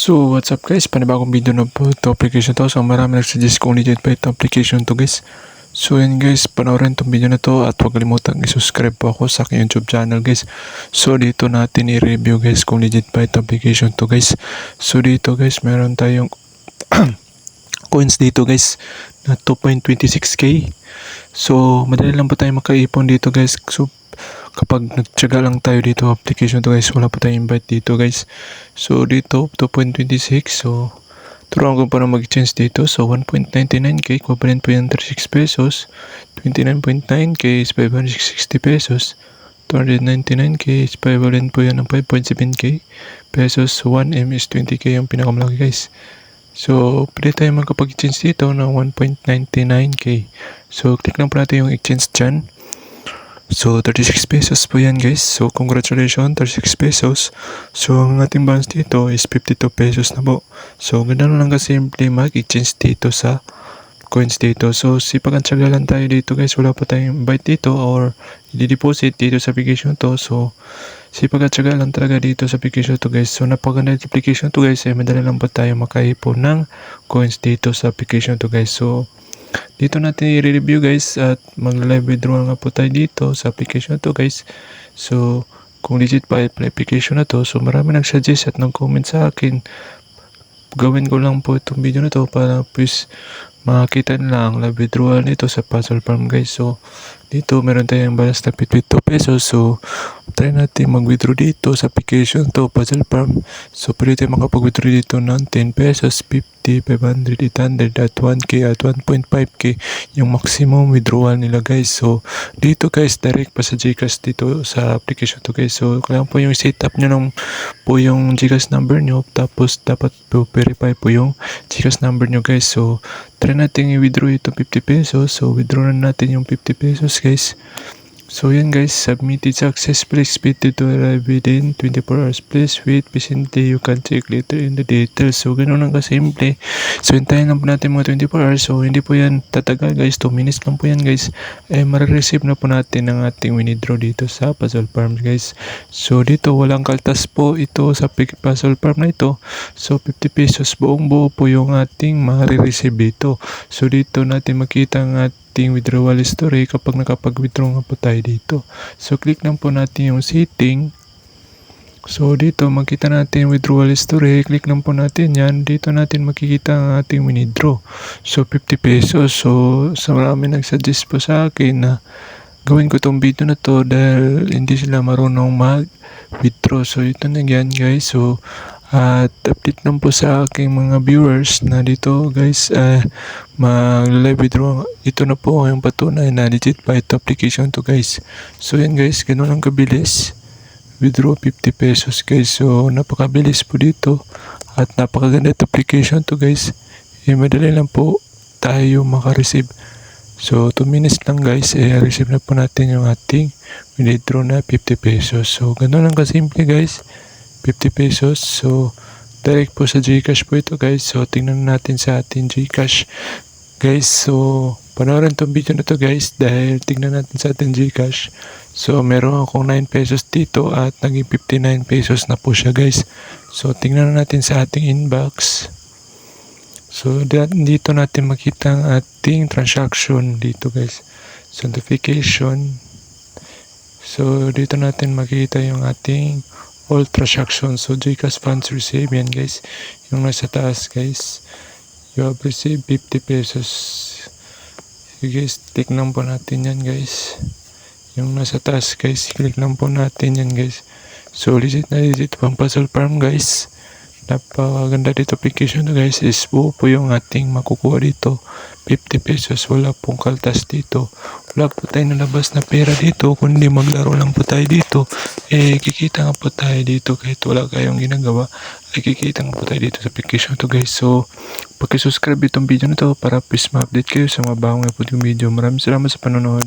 So what's up guys, panibagong video na po ito application to. So marami nagsuggest kung legit ba ito application to guys. So yan guys, panoorin itong video na to at huwag kalimutan i-subscribe po ako sa aking YouTube channel guys. So dito natin i-review guys kung legit ba ito application to guys. So dito guys, meron tayong coins dito guys na 2.26k. So madali lang po tayo makaipon dito guys. So kapag nagtyaga lang tayo dito application to guys, wala po tayong invite dito guys. So dito 2.26, so turuan ko para mag-change dito. So 1.99k equivalent po yan 36 pesos, 29.9k is 560 pesos, 299k is equivalent po yan ng 5.7k pesos, 1m is 20k yung pinakamalaki guys. So pwede tayo magkapag-change dito ng 1.99k. So click lang po natin yung exchange dyan. So 36 pesos po yan guys. So congratulations, 36 pesos. So ang ating balance dito is 52 pesos na po. So ganun lang kasimple mag-exchange dito sa coins dito. So sipag-antsaga lang tayo dito guys. Wala pa tayong invite dito or i-deposit dito sa application to. So sipag-antsaga lang talaga dito sa application to guys. So napaganda yung application to guys. Madali lang po tayo makaipon ng coins dito sa application to guys. So dito natin i-review guys at mag-live withdrawal nga po tayo dito sa application to guys. So kung legit pa application na to, so marami nag-suggest at nag-comment sa akin. Gawin ko lang po itong video na to para please makakita nila ang live withdrawal nito sa Puzzle Farm guys. So dito meron tayong balance na 52 pesos. So try natin mag-withdraw dito sa application to Puzzle Farm. So pwede tayo makapag-withdraw dito ng 10 pesos, 50, 500, 800 at 1k at 1.5k yung maximum withdrawal nila guys. So dito guys, direct pa sa GCash dito sa application to guys. So kailangan po yung setup nyo ng po yung GCash number nyo, tapos dapat po verify po yung GCash number nyo guys. So try natin i-withdraw ito 50 pesos. So withdraw na natin yung 50 pesos guys. So yan guys, submitted successfully, expected to arrive within 24 hours. Please wait patiently, you can check later in the details. So ganun lang kasimple. So hintayin lang po natin mga 24 hours. So hindi po yan tatagal guys, 2 minutes lang po yan guys. Marireceive na po natin ang ating withdraw dito sa Puzzle Farm guys. So dito walang kaltas po ito sa Puzzle Farm na ito. So 50 pesos buong buo po yung ating marireceive dito. So dito natin makita ang ating withdrawal history kapag nakapag-withdraw nga po tayo dito. So click lang po natin yung setting. So dito makita natin withdrawal history, click lang po natin yan. Dito natin makikita ang ating withdraw. So 50 pesos. So sa marami nagsuggest po sa akin na gawin ko tong video na to dahil hindi sila marunong mag-withdraw. So ito na yan guys. So at update lang po sa aking mga viewers na dito guys, mag-live withdraw. Ito na po yung patunay na legit pa ito application to guys. So yan guys, ganun lang kabilis. Withdraw 50 pesos guys. So napakabilis po dito at napakaganda ito application to guys. Madali lang po tayo makareceive. So 2 minutes lang guys, receive na po natin yung ating withdraw na 50 pesos. So ganun lang kasimple guys, 50 pesos. So direct po sa GCash po ito guys. So tingnan natin sa ating GCash guys. So panoorin tong video na to guys dahil tingnan natin sa ating GCash. So meron akong 9 pesos dito at naging 59 pesos na po siya guys. So tingnan natin sa ating inbox. So dito natin makita ang ating transaction dito guys, so notification. So dito natin makita yung ating all transactions. So GCash funds received yan guys, yung nasa taas guys. You have received 50 pesos. So guys, click lang po natin yan guys. Yung nasa taas guys, click lang po natin yan guys. So legit na legit pang Puzzle Farm guys. Napakaganda dito application to guys. Is buo po yung ating makukuha dito, 50 pesos. Wala pong kaltas dito, wala po tayo nalabas na pera dito. Kundi maglaro lang po tayo dito, kikita nga po tayo dito. Kahit wala kayong ginagawa, kikita nga po tayo dito sa application to guys. So pag-subscribe itong video na to para please ma-update kayo sa mga bagong upload yung video. Maraming salamat sa panonood.